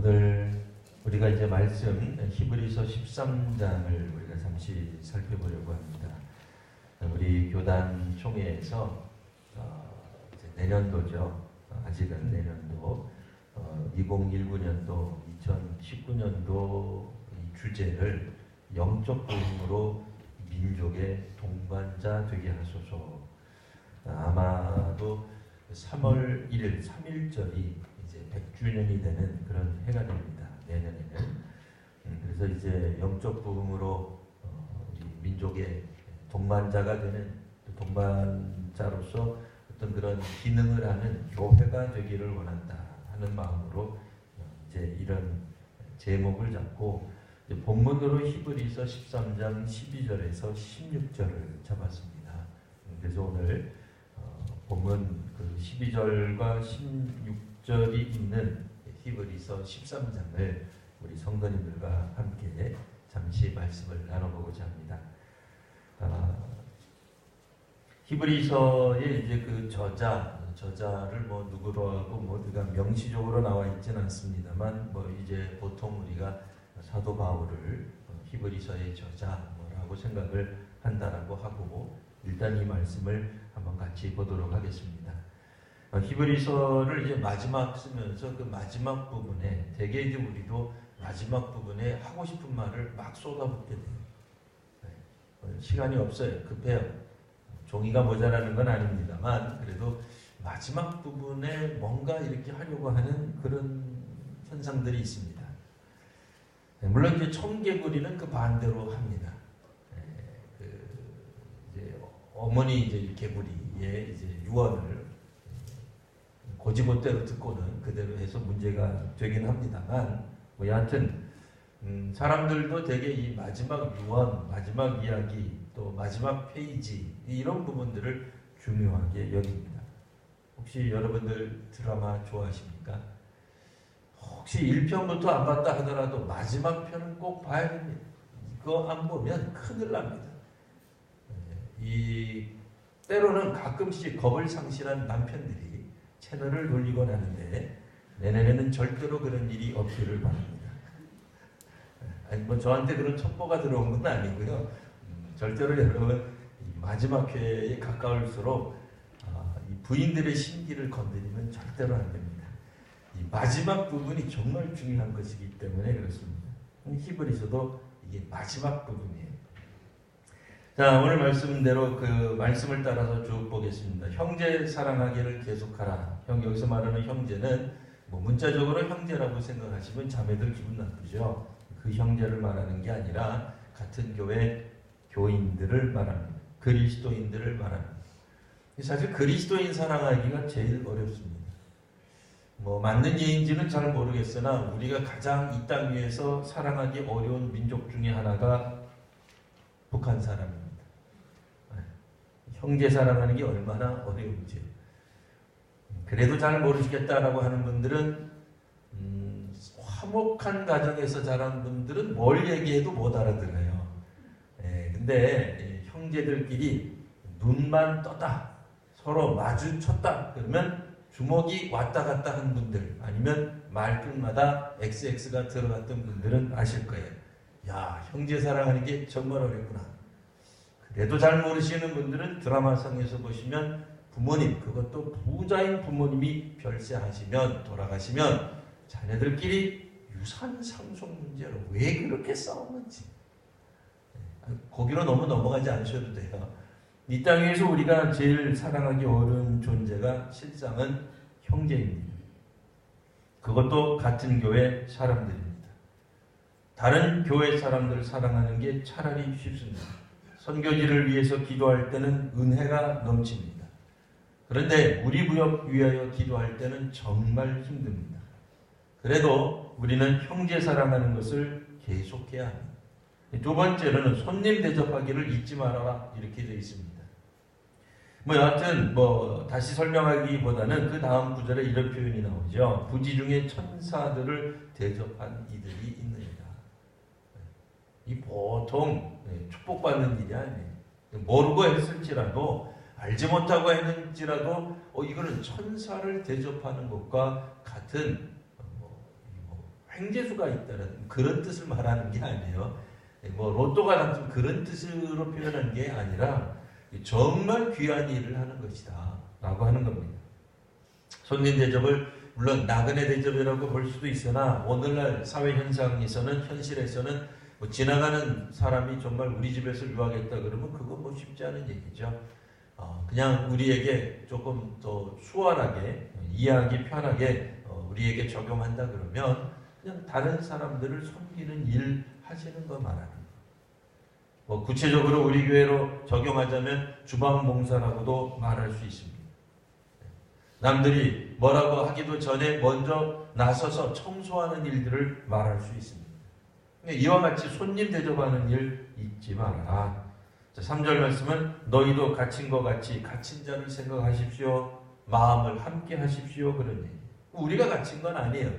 오늘 우리가 이제 말씀 히브리서 13장을 우리가 잠시 살펴보려고 합니다. 우리 교단 총회에서 내년도죠. 아직은 내년도 2019년도, 2019년도 주제를 영적 부흥으로 민족의 동반자 되게 하소서. 아마도 3월 1일 3.1절이 이제 100주년이 되는 그런 해가 됩니다. 내년에는. 그래서 이제 영적 부흥으로 우리 민족의 동반자가 되는, 동반자로서 어떤 그런 기능을 하는 교회가 되기를 원한다 하는 마음으로 이제 이런 제목을 잡고 이제 본문으로 히브리서 13장 12절에서 16절을 잡았습니다. 그래서 오늘 본문 그 12절과 16절이 있는 히브리서 13장을 우리 성도님들과 함께 잠시 말씀을 나눠보고자 합니다. 히브리서의 이제 그 저자를 뭐 누구로 하고 모두가 명시적으로 나와 있지는 않습니다만 뭐 이제 보통 우리가 사도 바울을 히브리서의 저자라고 생각을 한다라고 하고 일단 이 말씀을 한번 같이 보도록 하겠습니다. 히브리서를 이제 마지막 쓰면서 그 마지막 부분에 대개 이제 우리도 마지막 부분에 하고 싶은 말을 막 쏟아붓게 돼요. 시간이 없어요. 급해요. 종이가 모자라는 건 아닙니다만 그래도 마지막 부분에 뭔가 이렇게 하려고 하는 그런 현상들이 있습니다. 물론 이제 청개구리는 그 반대로 합니다. 이제 어머니 이제 개구리의 이제 유언을 고지고대로 듣고는 그대로 해서 문제가 되긴 합니다만 뭐 여하튼 사람들도 되게 이 마지막 유언, 마지막 이야기, 또 마지막 페이지 이런 부분들을 중요하게 여깁니다. 혹시 여러분들 드라마 좋아하십니까? 혹시 1편부터 안 봤다 하더라도 마지막 편은 꼭 봐야 됩니다. 이거 안 보면 큰일 납니다. 때로는 가끔씩 겁을 상실한 남편들이 채널을 돌리곤 하는데 내년에는 절대로 그런 일이 없기를 바랍니다. 아니 뭐 저한테 그런 첩보가 들어온 건 아니고요. 절대로 여러분 마지막 회에 가까울수록 이 부인들의 심기를 건드리면 절대로 안 됩니다. 이 마지막 부분이 정말 중요한 것이기 때문에 그렇습니다. 히브리서도 이게 마지막 부분이에요. 자, 오늘 말씀대로 그 말씀을 따라서 쭉 보겠습니다. 형제 사랑하기를 계속하라. 여기서 말하는 형제는 뭐 문자적으로 형제라고 생각하시면 자매들 기분 나쁘죠. 그 형제를 말하는 게 아니라 같은 교회 교인들을 말합니다. 그리스도인들을 말합니다. 사실 그리스도인 사랑하기가 제일 어렵습니다. 뭐 맞는 예인지는 잘 모르겠으나 우리가 가장 이 땅 위에서 사랑하기 어려운 민족 중에 하나가 북한 사람입니다. 형제 사랑하는 게 얼마나 어려운지. 그래도 잘 모르시겠다라고 하는 분들은 화목한 가정에서 자란 분들은 뭘 얘기해도 못 알아들어요. 근데 형제들끼리 눈만 떴다, 서로 마주쳤다 그러면 주먹이 왔다 갔다 한 분들 아니면 말끝마다 XX가 들어갔던 분들은 아실 거예요. 야, 형제 사랑하는 게 정말 어렵구나. 그래도 잘 모르시는 분들은 드라마상에서 보시면 부모님, 그것도 부자인 부모님이 별세하시면 돌아가시면 자녀들끼리 유산 상속 문제로 왜 그렇게 싸우는지 거기로 너무 넘어가지 않으셔도 돼요. 이 땅에서 우리가 제일 사랑하기 어려운 존재가 실상은 형제입니다. 그것도 같은 교회 사람들입니다. 다른 교회 사람들 사랑하는 게 차라리 쉽습니다. 선교지를 위해서 기도할 때는 은혜가 넘칩니다. 그런데 우리 부역 위하여 기도할 때는 정말 힘듭니다. 그래도 우리는 형제 사랑하는 것을 계속해야 합니다. 두 번째로는 손님 대접하기를 잊지 말아라 이렇게 되어 있습니다. 뭐 여하튼 뭐 다시 설명하기보다는 그 다음 구절에 이런 표현이 나오죠. 부지 중에 천사들을 대접한 이들이 있느니라. 이 보통 축복받는 일이 아니에요. 모르고 했을지라도 알지 못하고 했는지라도 이거는 천사를 대접하는 것과 같은 횡재수가 있다는 그런 뜻을 말하는 게 아니에요. 뭐 로또가 당첨 그런 뜻으로 표현한 게 아니라 정말 귀한 일을 하는 것이다 라고 하는 겁니다. 손님 대접을 물론 나그네 대접이라고 볼 수도 있으나 오늘날 사회 현상에서는 현실에서는 뭐 지나가는 사람이 정말 우리 집에서 유학했다 그러면 그건 뭐 쉽지 않은 얘기죠. 그냥 우리에게 조금 더 수월하게 이해하기 편하게 우리에게 적용한다 그러면 그냥 다른 사람들을 섬기는 일 하시는 거 말하는 거예요. 뭐 구체적으로 우리 교회로 적용하자면 주방봉사라고도 말할 수 있습니다. 남들이 뭐라고 하기도 전에 먼저 나서서 청소하는 일들을 말할 수 있습니다. 이와 같이 손님 대접하는 일 잊지 말아라. 3절 말씀은 너희도 갇힌 것 같이 갇힌 자를 생각하십시오. 마음을 함께 하십시오. 그런 얘기. 우리가 갇힌 건 아니에요.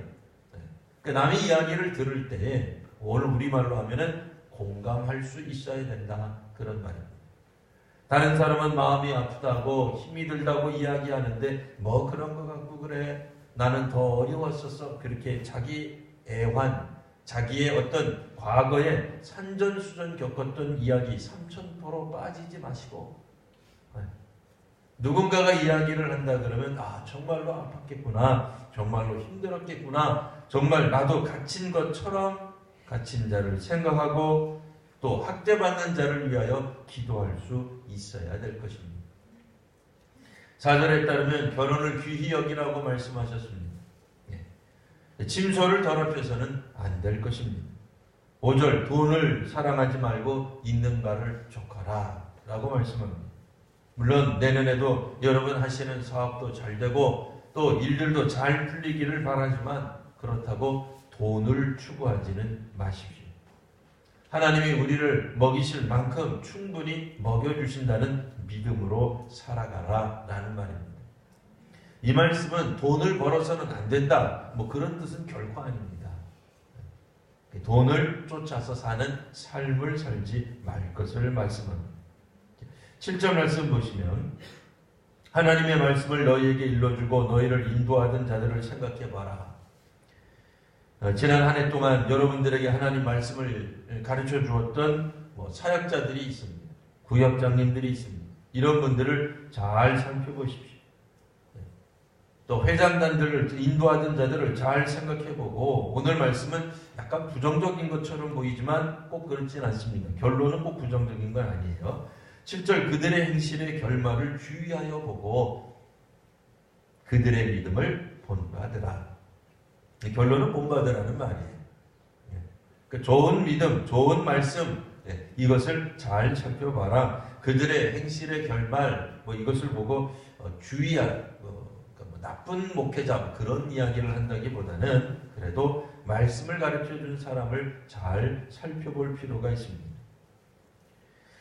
남의 이야기를 들을 때 오늘 우리말로 하면은 공감할 수 있어야 된다. 그런 말입니다. 다른 사람은 마음이 아프다고 힘이 들다고 이야기하는데 뭐 그런 거 갖고 그래. 나는 더 어려웠었어. 그렇게 자기 애환, 자기의 어떤 과거에 산전수전 겪었던 이야기 삼천포로 빠지지 마시고 누군가가 이야기를 한다 그러면 정말로 아팠겠구나. 정말로 힘들었겠구나. 정말 나도 갇힌 것처럼 갇힌 자를 생각하고 또 학대받는 자를 위하여 기도할 수 있어야 될 것입니다. 4절에 따르면 결혼을 귀히 여기라고 말씀하셨습니다. 침소를 더럽혀서는 안 될 것입니다. 5절 돈을 사랑하지 말고 있는 바를 족하라 라고 말씀합니다. 물론 내년에도 여러분 하시는 사업도 잘 되고 또 일들도 잘 풀리기를 바라지만 그렇다고 돈을 추구하지는 마십시오. 하나님이 우리를 먹이실 만큼 충분히 먹여주신다는 믿음으로 살아가라 라는 말입니다. 이 말씀은 돈을 벌어서는 안 된다 뭐 그런 뜻은 결코 아닙니다. 돈을 쫓아서 사는 삶을 살지 말 것을 말씀합니다. 7절 말씀 보시면 하나님의 말씀을 너희에게 일러주고 너희를 인도하던 자들을 생각해봐라. 지난 한 해 동안 여러분들에게 하나님 말씀을 가르쳐 주었던 사역자들이 있습니다. 구역장님들이 있습니다. 이런 분들을 잘 살펴보십시오. 또 회장단들을 인도하던 자들을 잘 생각해보고 오늘 말씀은 약간 부정적인 것처럼 보이지만 꼭 그렇진 않습니다. 결론은 꼭 부정적인 건 아니에요. 7절 그들의 행실의 결말을 주의하여 보고 그들의 믿음을 본받으라. 결론은 본받으라는 말이에요. 좋은 믿음, 좋은 말씀 이것을 잘 살펴봐라. 그들의 행실의 결말 이것을 보고 주의할 나쁜 목회자 그런 이야기를 한다기보다는 그래도 말씀을 가르쳐준 사람을 잘 살펴볼 필요가 있습니다.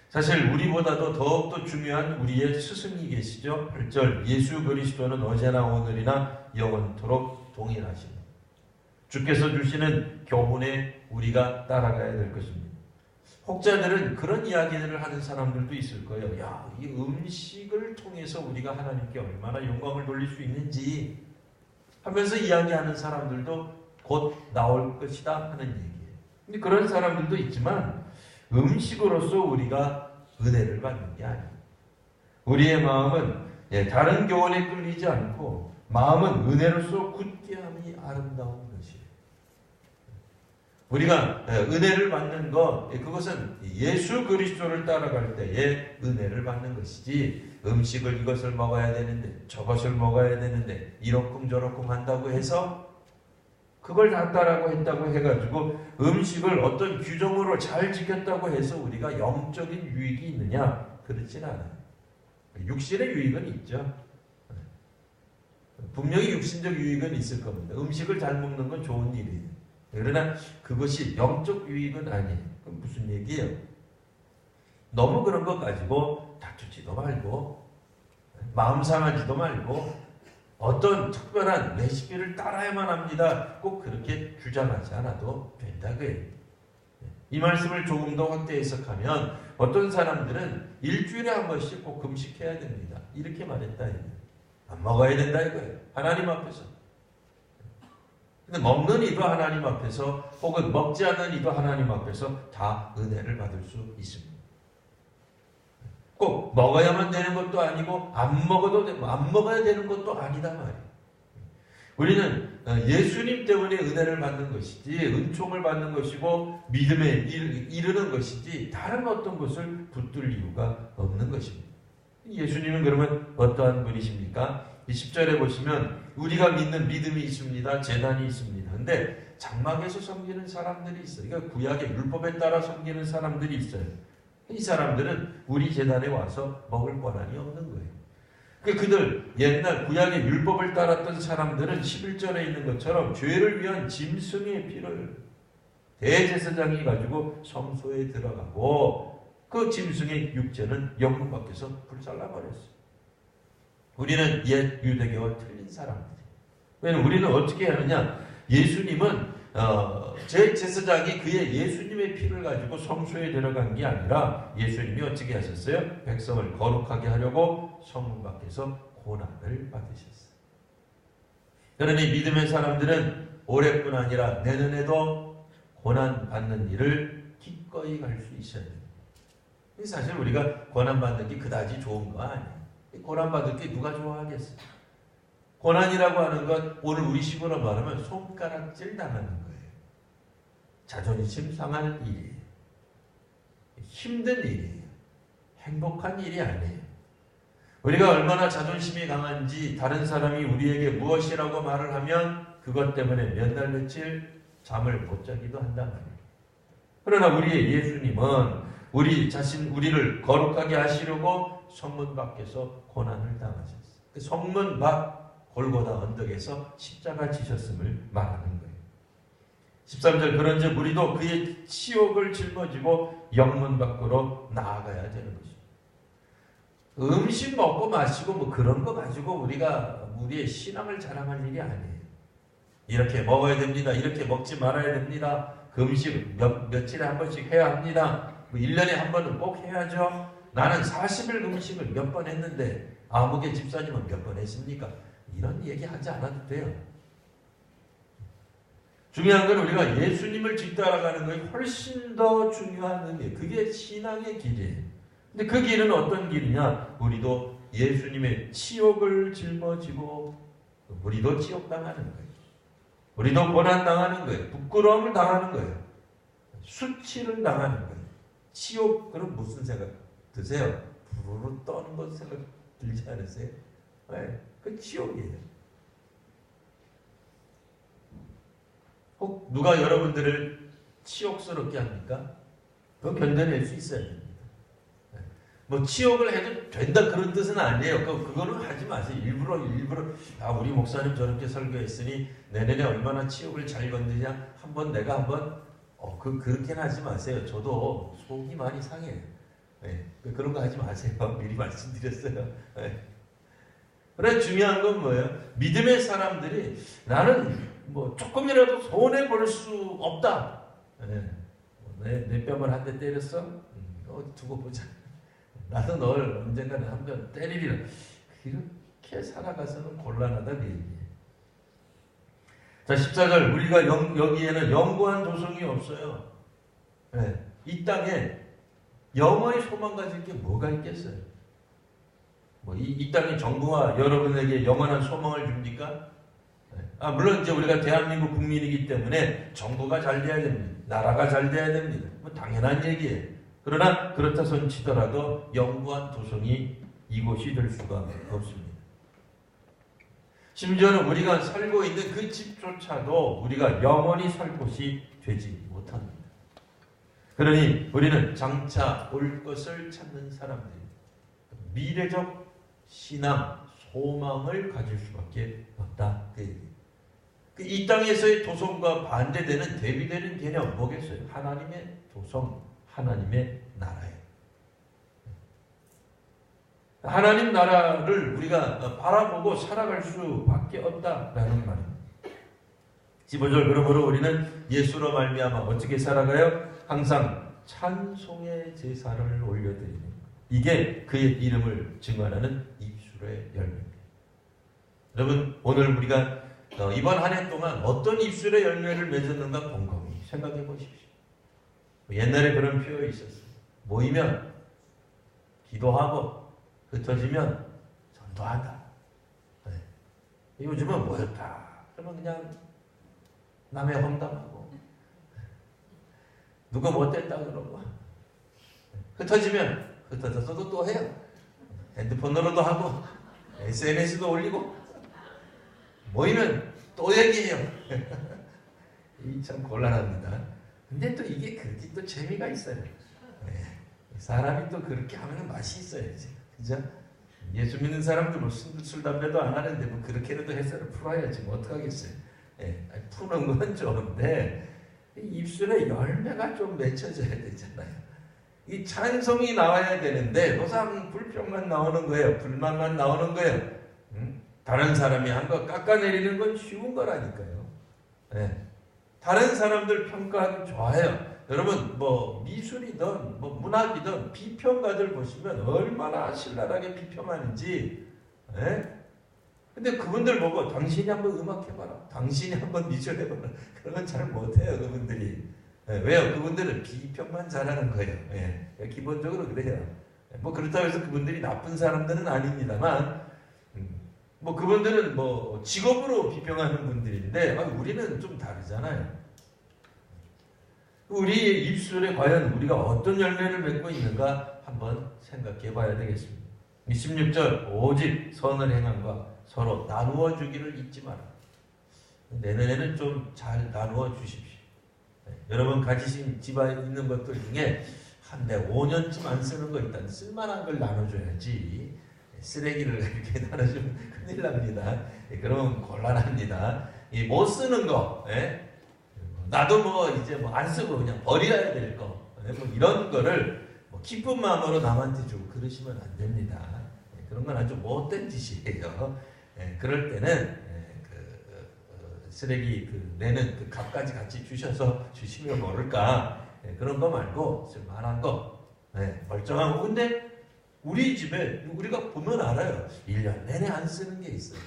사실 우리보다도 더욱더 중요한 우리의 스승이 계시죠. 8절 예수 그리스도는 어제나 오늘이나 영원토록 동일하십니다. 주께서 주시는 교훈에 우리가 따라가야 될 것입니다. 혹자들은 그런 이야기들을 하는 사람들도 있을 거예요. 야, 이 음식을 통해서 우리가 하나님께 얼마나 영광을 돌릴 수 있는지 하면서 이야기하는 사람들도 곧 나올 것이다 하는 얘기예요. 근데 그런 사람들도 있지만 음식으로서 우리가 은혜를 받는 게 아니에요. 우리의 마음은 다른 교훈에 끌리지 않고 마음은 은혜로서 굳게함이 아름다운 것이에요. 우리가 은혜를 받는 것 그것은 예수 그리스도를 따라갈 때에 은혜를 받는 것이지 음식을 이것을 먹어야 되는데 저것을 먹어야 되는데 이러쿵 저러쿵 한다고 해서 그걸 다 따라고 했다고 해가지고 음식을 어떤 규정으로 잘 지켰다고 해서 우리가 영적인 유익이 있느냐? 그렇진 않아요. 육신의 유익은 있죠. 분명히 육신적 유익은 있을 겁니다. 음식을 잘 먹는 건 좋은 일이에요. 그러나 그것이 영적 유익은 아니에요. 그럼 무슨 얘기예요? 너무 그런 것 가지고 다투지도 말고 마음 상하지도 말고 어떤 특별한 레시피를 따라야만 합니다. 꼭 그렇게 주장하지 않아도 된다고요. 이 말씀을 조금 더 확대 해석하면 어떤 사람들은 일주일에 한 번씩 꼭 금식해야 됩니다. 이렇게 말했다. 안 먹어야 된다 이거예요. 하나님 앞에서. 근데 먹는 이도 하나님 앞에서 혹은 먹지 않는 이도 하나님 앞에서 다 은혜를 받을 수 있습니다. 꼭 먹어야만 되는 것도 아니고 안 먹어도 되고 안 먹어야 되는 것도 아니다 말이에요. 우리는 예수님 때문에 은혜를 받는 것이지 은총을 받는 것이고 믿음에 이르는 것이지 다른 어떤 것을 붙들 이유가 없는 것입니다. 예수님은 그러면 어떠한 분이십니까? 10절에 보시면 우리가 믿는 믿음이 있습니다. 제단이 있습니다. 근데 장막에서 섬기는 사람들이 있어요. 그러니까 구약의 율법에 따라 섬기는 사람들이 있어요. 이 사람들은 우리 제단에 와서 먹을 권한이 없는 거예요. 그들 옛날 구약의 율법을 따랐던 사람들은 11절에 있는 것처럼 죄를 위한 짐승의 피를 대제사장이 가지고 성소에 들어가고 그 짐승의 육체는 영문 밖에서 불살라버렸어요. 우리는 옛 유대교와 틀린 사람들이에요. 왜냐하면 우리는 어떻게 하느냐? 예수님은 제사장이 그의 예수님의 피를 가지고 성소에 들어간 게 아니라 예수님이 어떻게 하셨어요? 백성을 거룩하게 하려고 성문 밖에서 고난을 받으셨어요. 그러니 믿음의 사람들은 올해뿐 아니라 내년에도 고난 받는 일을 기꺼이 갈 수 있어야 됩니다. 사실 우리가 고난 받는 게 그다지 좋은 거 아니에요. 고난 받을 게 누가 좋아하겠어요? 고난이라고 하는 건 오늘 우리 식으로 말하면 손가락질 당하는 거예요. 자존심 상할 일이에요. 힘든 일이에요. 행복한 일이 아니에요. 우리가 얼마나 자존심이 강한지 다른 사람이 우리에게 무엇이라고 말을 하면 그것 때문에 몇 날 며칠 잠을 못 자기도 한단 말이에요. 그러나 우리의 예수님은 우리를 거룩하게 하시려고 성문 밖에서 고난을 당하셨어요. 그 성문 밖 골고다 언덕에서 십자가 지셨음을 말하는 거예요. 13절 그런즉 우리도 그의 치욕을 짊어지고 영문 밖으로 나아가야 되는 것입니다. 음식 먹고 마시고 뭐 그런 거 가지고 우리가 우리의 신앙을 자랑할 일이 아니에요. 이렇게 먹어야 됩니다. 이렇게 먹지 말아야 됩니다. 그 음식 며칠에 한 번씩 해야 합니다. 뭐 1년에 한 번은 꼭 해야죠. 나는 40일 음식을 몇 번 했는데 아무개 집사님은 몇 번 했습니까? 이런 얘기 하지 않아도 돼요. 중요한 건 우리가 예수님을 뒤따라가는 것이 훨씬 더 중요한 의미예요. 그게 신앙의 길이에요. 근데 그 길은 어떤 길이냐? 우리도 예수님의 치욕을 짊어지고 우리도 치욕당하는 거예요. 우리도 고난당하는 거예요. 부끄러움을 당하는 거예요. 수치를 당하는 거예요. 치욕, 그럼 무슨 생각 드세요? 부르르 떠는 것 생각 들지 않으세요? 네, 그 치욕이에요. 혹 누가 여러분들을 치욕스럽게 합니까? 그거 견뎌낼 수 있어야 됩니다. 네. 뭐 치욕을 해도 된다 그런 뜻은 아니에요. 그거는 하지 마세요. 일부러 우리 목사님 저렇게 설교했으니 내년에 얼마나 치욕을 잘 건드냐 내가 한번 그렇게는 하지 마세요. 저도 속이 많이 상해요. 네. 그런 거 하지 마세요. 미리 말씀드렸어요. 네. 그래 중요한 건 뭐예요? 믿음의 사람들이 나는 뭐 조금이라도 손해 볼 수 없다. 네. 내 뺨을 한 대 때렸어? 어디 두고 보자. 나도 널 언젠가는 한 번 때리리라. 그렇게 살아가서는 곤란하다 그 얘기예요. 자 14절 우리가 여기에는 영구한 조성이 없어요. 네. 이 땅에 영원히 소망 가질 게 뭐가 있겠어요? 이 땅의 정부가 여러분에게 영원한 소망을 줍니까? 네. 물론 이제 우리가 대한민국 국민이기 때문에 정부가 잘 돼야 됩니다. 나라가 잘 돼야 됩니다. 당연한 얘기예요. 그러나 그렇다 손 치더라도 영구한 도성이 이곳이 될 수가 없습니다. 심지어는 우리가 살고 있는 그 집조차도 우리가 영원히 살 곳이 되지 못합니다. 그러니 우리는 장차 올 것을 찾는 사람들입니다. 미래적 신앙, 소망을 가질 수밖에 없다. 이 땅에서의 도성과 반대되는 대비되는 개념 뭐겠어요? 하나님의 도성, 하나님의 나라예요. 하나님 나라를 우리가 바라보고 살아갈 수밖에 없다라는 말입니다. 15절 그러므로 우리는 예수로 말미암아 어떻게 살아가요? 항상 찬송의 제사를 올려드리는 이게 그의 이름을 증언하는 입술의 열매입니다. 여러분 오늘 우리가 이번 한 해 동안 어떤 입술의 열매를 맺었는가 곰곰이 생각해 보십시오. 옛날에 그런 표현이 있었어요. 모이면 기도하고 흩어지면 전도한다. 네. 요즘은 모였다 그러면 그냥 남의 험담하고 누가 못됐다 그러고 흩어지면 흩어져서도 또 해요. 핸드폰으로도 하고 SNS도 올리고 모이면 또 얘기해요. 이 참 곤란합니다. 근데 또 이게 그렇게 또 재미가 있어요. 네. 사람이 또 그렇게 하면 맛이 있어야지. 그죠? 예수 믿는 사람들 뭐 술, 담배도 안 하는데 뭐 그렇게라도 해서를 풀어야지. 뭐 어떡하겠어요. 네. 푸는 건 좋은데 입술에 열매가 좀 맺혀져야 되잖아요. 이 찬송이 나와야 되는데 노상 불평만 나오는 거예요. 불만만 나오는 거예요. 다른 사람이 한 거 깎아내리는 건 쉬운 거라니까요. 네. 다른 사람들 평가하기 좋아해요. 여러분 뭐 미술이든 뭐 문학이든 비평가들 보시면 얼마나 신랄하게 비평하는지. 네? 근데 그분들 보고 당신이 한번 음악 해봐라. 당신이 한번 미술 해봐라. 그런 건 잘 못해요 그분들이. 네, 왜요? 그분들은 비평만 잘하는 거예요. 네, 기본적으로 그래요. 뭐 그렇다고 해서 그분들이 나쁜 사람들은 아닙니다만 뭐 그분들은 뭐 직업으로 비평하는 분들인데 우리는 좀 다르잖아요. 우리의 입술에 과연 우리가 어떤 열매를 맺고 있는가 한번 생각해 봐야 되겠습니다. 16절 오직 선을 행함과 서로 나누어 주기를 잊지 마라. 내년에는 좀 잘 나누어 주십시오. 네, 여러분 가지신 집안에 있는 것들 중에 한 대 5년쯤 안 쓰는 거 일단 쓸만한 걸 나눠줘야지. 쓰레기를 이렇게 나눠주면 큰일 납니다. 그러면 곤란합니다. 못 쓰는 거, 예? 나도 뭐 이제 뭐 안 쓰고 그냥 버려야 될 거, 예? 뭐 이런 거를 뭐 기쁜 마음으로 남한테 주고 그러시면 안 됩니다. 예? 그런 건 아주 못된 짓이에요. 예? 그럴 때는 쓰레기 내는 그 값까지 같이 주시면 모를까. 예? 그런 거 말고 쓸만한 거, 예? 멀쩡한 거. 근데 우리 집에 우리가 보면 알아요. 1년 내내 안 쓰는 게 있어요.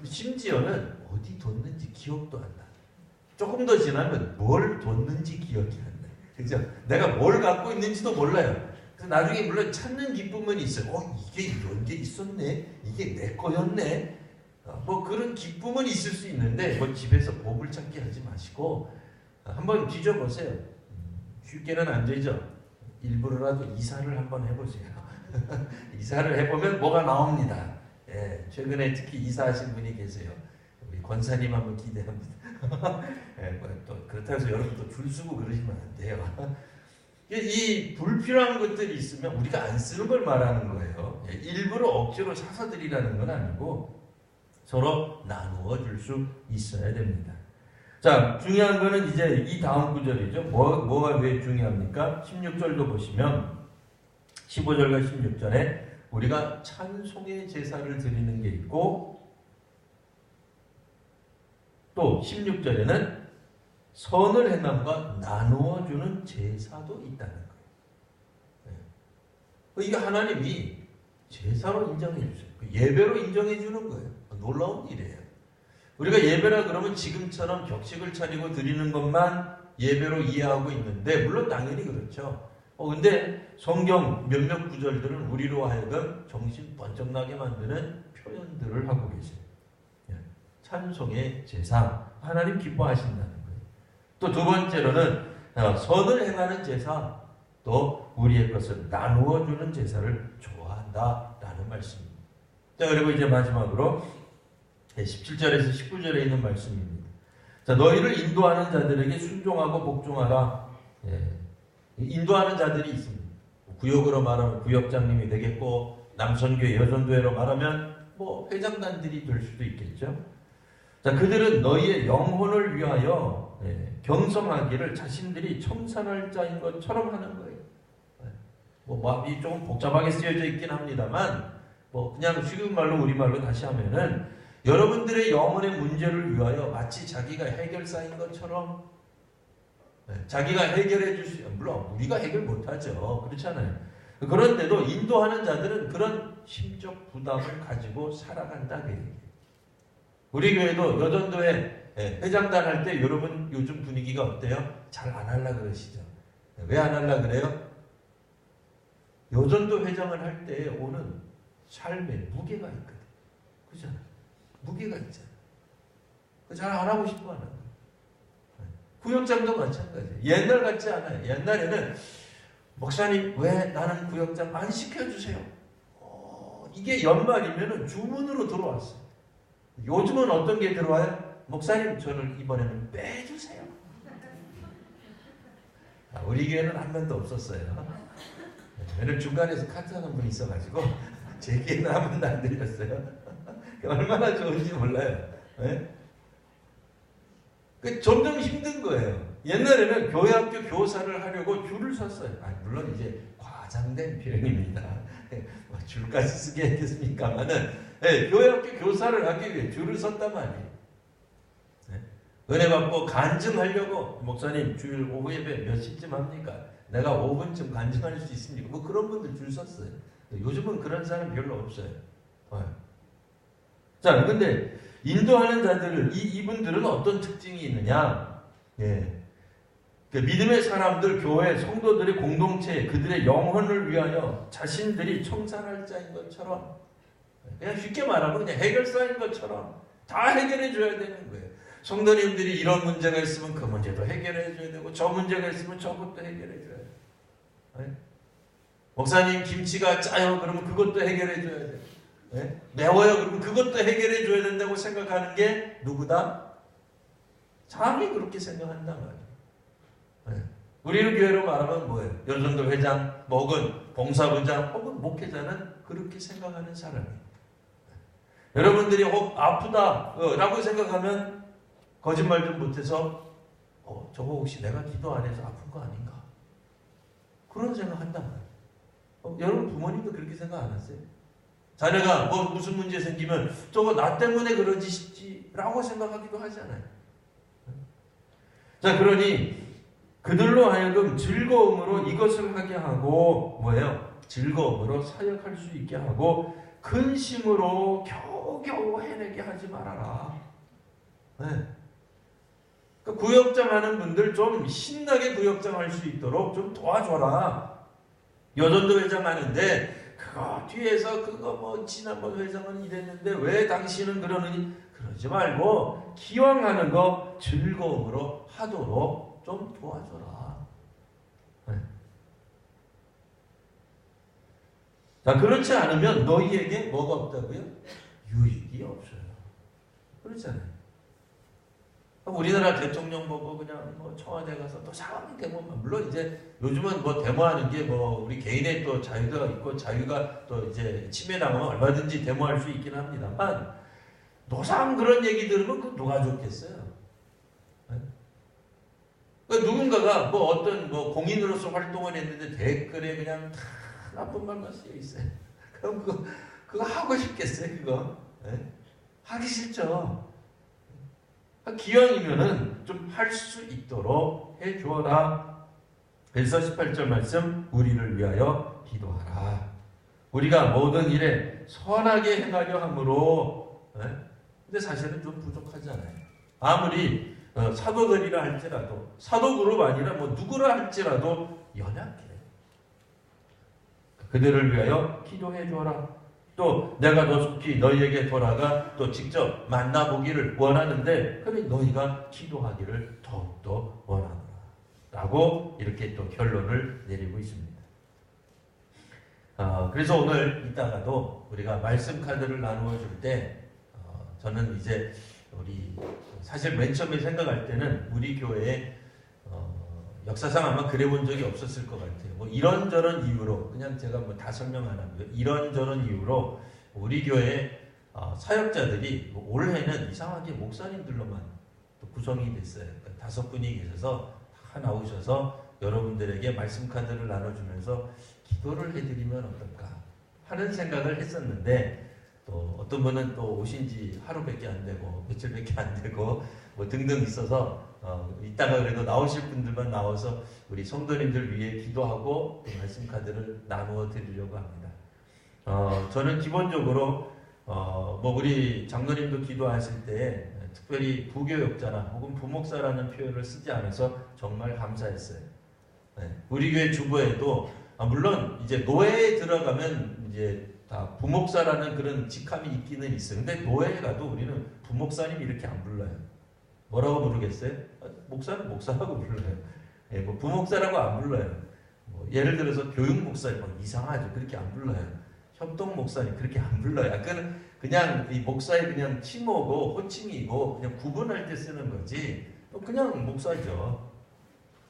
심지어는 어디 뒀는지 기억도 안 나. 조금 더 지나면 뭘 뒀는지 기억이 안 나. 그죠? 내가 뭘 갖고 있는지도 몰라요. 그래서 나중에 물론 찾는 기쁨은 있어요. 이게 이런 게 있었네. 이게 내 거였네. 뭐 그런 기쁨은 있을 수 있는데 뭐 집에서 보물 찾기 하지 마시고 한번 뒤져보세요. 쉽게는 안 되죠. 일부러라도 이사를 한번 해보세요. 이사를 해보면 뭐가 나옵니다. 예, 최근에 특히 이사하신 분이 계세요. 우리 권사님 한번 기대합니다. 예, 또 그렇다고 해서 여러분 또 줄 서고 그러시면 안 돼요. 이 불필요한 것들이 있으면 우리가 안 쓰는 걸 말하는 거예요. 예, 일부러 억지로 사서 드리라는 건 아니고 서로 나누어 줄 수 있어야 됩니다. 자, 중요한 거는 이제 이 다음 구절이죠. 뭐가 왜 중요합니까? 16절도 보시면 15절과 16절에 우리가 찬송의 제사를 드리는 게 있고 또 16절에는 선을 행함과 나누어 주는 제사도 있다는 거예요. 네. 이게 하나님이 제사로 인정해 주세요. 예배로 인정해 주는 거예요. 놀라운 일이에요. 우리가 예배라 그러면 지금처럼 격식을 차리고 드리는 것만 예배로 이해하고 있는데 물론 당연히 그렇죠. 근데 성경 몇몇 구절들은 우리로 하여금 정신 번쩍 나게 만드는 표현들을 하고 계세요. 찬송의 제사, 하나님 기뻐하신다는 거예요. 또 두 번째로는 선을 행하는 제사, 또 우리의 것을 나누어 주는 제사를 좋아한다라는 말씀입니다. 자, 그리고 이제 마지막으로 17절에서 19절에 있는 말씀입니다. 자, 너희를 인도하는 자들에게 순종하고 복종하라. 인도하는 자들이 있습니다. 구역으로 말하면 구역장님이 되겠고 남선교회 여전교회로 말하면 뭐 회장단들이 될 수도 있겠죠. 자, 그들은 너희의 영혼을 위하여 경성하기를 자신들이 청산할 자인 것처럼 하는 거예요. 뭐 마음이 조금 복잡하게 쓰여져 있긴 합니다만 뭐 그냥 쉬운 말로 우리말로 다시 하면은 여러분들의 영혼의 문제를 위하여 마치 자기가 해결사인 것처럼 자기가 해결해 줄 수 있어요. 물론 우리가 해결 못하죠. 그렇잖아요. 그런데도 인도하는 자들은 그런 심적 부담을 가지고 살아간다 그 얘기예요. 우리 교회도 여전도회 회장단 할 때 여러분 요즘 분위기가 어때요? 잘 안 하려 그러시죠? 왜 안 하려 그래요? 여전도 회장을 할 때 오는 삶에 무게가 있거든. 그잖아. 무게가 있잖아. 잘 안 하고 싶어 하는 거야. 구역장도 마찬가지예요. 옛날 같지 않아요. 옛날에는 목사님 왜 나는 구역장 안 시켜주세요? 이게 연말이면 주문으로 들어왔어요. 요즘은 어떤 게 들어와요? 목사님 저를 이번에는 빼주세요. 우리 교회는 한 번도 없었어요. 저는 중간에서 카트하는 분이 있어가지고 제 교회는 한 번도 안 들렸어요. 얼마나 좋은지 몰라요. 네? 점점 힘든 거예요. 옛날에는 교회학교 교사를 하려고 줄을 섰어요. 물론 이제 과장된 표현입니다. 줄까지 쓰게 했겠습니까만은 교회학교 교사를 하기 위해 줄을 섰단 말이에요. 은혜 받고 간증하려고 목사님 주일 오후 예배 몇 시쯤 합니까? 내가 5분쯤 간증할 수 있습니까? 뭐 그런 분들 줄 섰어요. 요즘은 그런 사람 별로 없어요. 자, 근데 인도하는 자들 이분들은 어떤 특징이 있느냐? 믿음의 사람들, 교회, 성도들의 공동체, 그들의 영혼을 위하여 자신들이 청산할 자인 것처럼, 그냥 쉽게 말하면 그냥 해결사인 것처럼 다 해결해 줘야 되는 거예요. 성도님들이 이런 문제가 있으면 그 문제도 해결해 줘야 되고, 저 문제가 있으면 저것도 해결해 줘야 돼요. 목사님 김치가 짜요 그러면 그것도 해결해 줘야 돼요. 매워요 그러면 그것도 해결해 줘야 된다고 생각하는 게 누구다? 사람이 그렇게 생각한단 말이에요. 우리 교회로 말하면 뭐예요? 여전도 회장, 혹은 봉사부장, 혹은 목회자는 그렇게 생각하는 사람이에요. 여러분들이 혹 아프다라고 생각하면 거짓말 좀 못해서 저거 혹시 내가 기도 안 해서 아픈 거 아닌가? 그런 생각한단 말이에요. 여러분 부모님도 그렇게 생각 안 하세요? 자녀가 무슨 문제 생기면 저거 나 때문에 그러지 싶지라고 생각하기도 하잖아요. 자, 그러니 그들로 하여금 즐거움으로 이것을 하게 하고 뭐예요? 즐거움으로 사역할 수 있게 하고 근심으로 겨우겨우 해내게 하지 말아라. 구역장 하는 분들 좀 신나게 구역장 할 수 있도록 좀 도와줘라. 여전도 회장 하는데 그거 뒤에서 그거 지난번 회장은 이랬는데 왜 당신은 그러느니 그러지 말고 기왕 하는 거 즐거움으로 하도록 좀 도와줘라. 자, 그렇지 않으면 너희에게 뭐가 없다고요? 유익이 없어요. 그렇잖아요. 우리나라 대통령 보고 그냥 청와대 가서 또 상황 데모, 물론 이제 요즘은 데모하는 게 우리 개인의 또 자유가 있고 자유가 또 이제 침해당하면 얼마든지 데모할 수 있긴 합니다만 노상 그런 얘기 들으면 그 누가 좋겠어요? 누군가가 어떤 공인으로서 활동을 했는데 댓글에 그냥 다 나쁜 말만 쓰여 있어요. 그럼 그거 하고 싶겠어요? 그거 하기 싫죠. 기왕이면은 좀 할 수 있도록 해주어라. 그래서 18절 말씀, 우리를 위하여 기도하라. 우리가 모든 일에 선하게 행하려 함으로, 근데 사실은 좀 부족하잖아요. 아무리 사도들이라 할지라도, 사도 그룹 아니라 누구라 할지라도 연약해. 그들을 위하여 기도해 주어라. 또 내가 더 속히 너희에게 돌아가 또 직접 만나보기를 원하는데 그래 너희가 기도하기를 더욱더 원하노라 라고 이렇게 또 결론을 내리고 있습니다. 그래서 오늘 이따가도 우리가 말씀 카드를 나누어 줄 때 저는 이제 우리 사실 맨 처음에 생각할 때는 우리 교회에 역사상 아마 그래 본 적이 없었을 것 같아요. 이런저런 이유로 그냥 제가 다 설명 안 하고요. 이런저런 이유로 우리 교회 사역자들이 올해는 이상하게 목사님들로만 또 구성이 됐어요. 5분이 계셔서 다 나오셔서 여러분들에게 말씀 카드를 나눠주면서 기도를 해드리면 어떨까 하는 생각을 했었는데 또 어떤 분은 또 오신 지 하루밖에 안 되고 며칠밖에 안 되고 등등 있어서 이따가 그래도 나오실 분들만 나와서 우리 성도님들 위해 기도하고 말씀 카드를 나누어 드리려고 합니다. 저는 기본적으로 뭐 우리 장로님도 기도하실 때 특별히 부교육자나 혹은 부목사라는 표현을 쓰지 않아서 정말 감사했어요. 네. 우리 교회 주보에도 물론 이제 노예에 들어가면 이제 다 부목사라는 그런 직함이 있기는 있어요. 근데 노예에 가도 우리는 부목사님 이렇게 안 불러요. 뭐라고 부르겠어요? 목사는 목사라고 불러요. 예, 뭐 부목사라고 안 불러요. 뭐 예를 들어서 교육 목사님 뭐 이상하죠. 그렇게 안 불러요. 협동 목사님 그렇게 안 불러요. 약간 그냥 이 목사의 그냥 칭호고 호칭이고 그냥 구분할 때 쓰는 거지. 그냥 목사죠.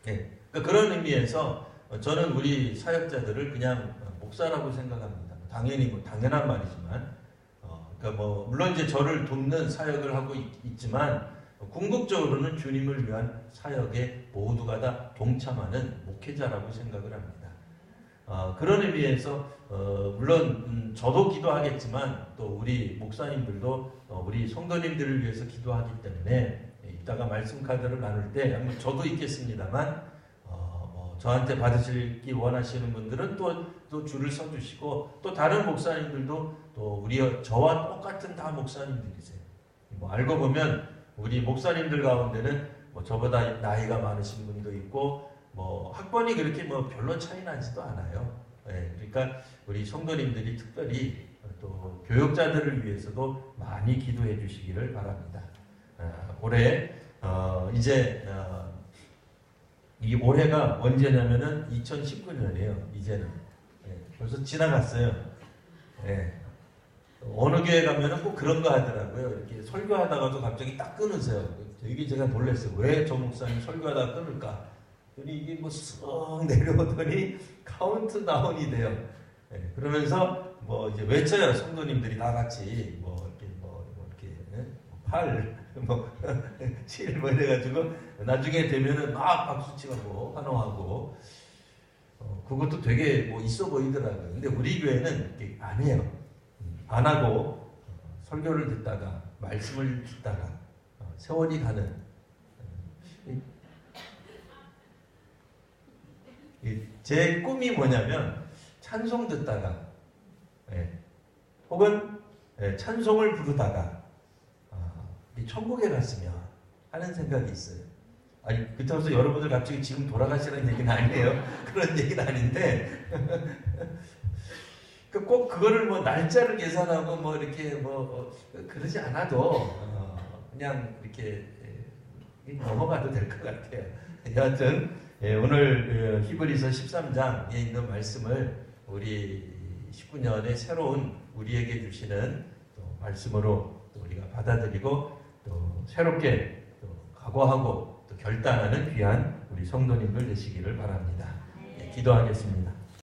예, 그러니까 그런 의미에서 저는 우리 사역자들을 그냥 목사라고 생각합니다. 당연히 뭐 당연한 말이지만, 그러니까 뭐 물론 이제 저를 돕는 사역을 하고 있지만 궁극적으로는 주님을 위한 사역에 모두가 다 동참하는 목회자라고 생각을 합니다. 그런 의미에서 물론 저도 기도하겠지만 또 우리 목사님들도 우리 성도님들을 위해서 기도하기 때문에 이따가 말씀 카드를 나눌 때 한번 저도 있겠습니다만 저한테 받으시기 원하시는 분들은 또 줄을 서주시고 또 다른 목사님들도 또 저와 똑같은 다 목사님들이세요. 뭐 알고 보면 우리 목사님들 가운데는 뭐 저보다 나이가 많으신 분도 있고 뭐 학번이 그렇게 뭐 별로 차이 나지도 않아요. 네, 그러니까 우리 성도님들이 특별히 또 교육자들을 위해서도 많이 기도해 주시기를 바랍니다. 올해 이제 이 올해가 언제냐면은 2019년이에요. 이제는 벌써 지나갔어요. 어느 교회 가면은 꼭 그런 거 하더라고요. 이렇게 설교하다가도 갑자기 딱 끊으세요. 이게 제가 놀랐어요. 왜 저 목사님 설교하다가 끊을까? 그러니 이게 뭐 쑥 내려오더니 카운트다운이 돼요. 그러면서 뭐 이제 외쳐요. 성도님들이 다 같이 뭐 이렇게 8, 7 뭐 이래가지고 나중에 되면은 막 박수치고 환호하고 그것도 되게 뭐 있어 보이더라고요. 근데 우리 교회는 이렇게 안 해요. 안 하고 설교를 듣다가 말씀을 듣다가 세월이 가는 제 꿈이 뭐냐면 찬송 듣다가 혹은 찬송을 부르다가 천국에 갔으면 하는 생각이 있어요. 아니 그렇다고 해서 여러분들 갑자기 지금 돌아가시라는 얘기는 아니에요. 그런 얘기는 아닌데 꼭 그거를 뭐 날짜를 계산하고 뭐 이렇게 뭐 그러지 않아도 그냥 이렇게 넘어가도 될 것 같아요. 여하튼 오늘 히브리서 13장에 있는 말씀을 우리 19년의 새로운 우리에게 주시는 또 말씀으로 또 우리가 받아들이고 또 새롭게 또 각오하고 또 결단하는 귀한 우리 성도님들 되시기를 바랍니다. 기도하겠습니다.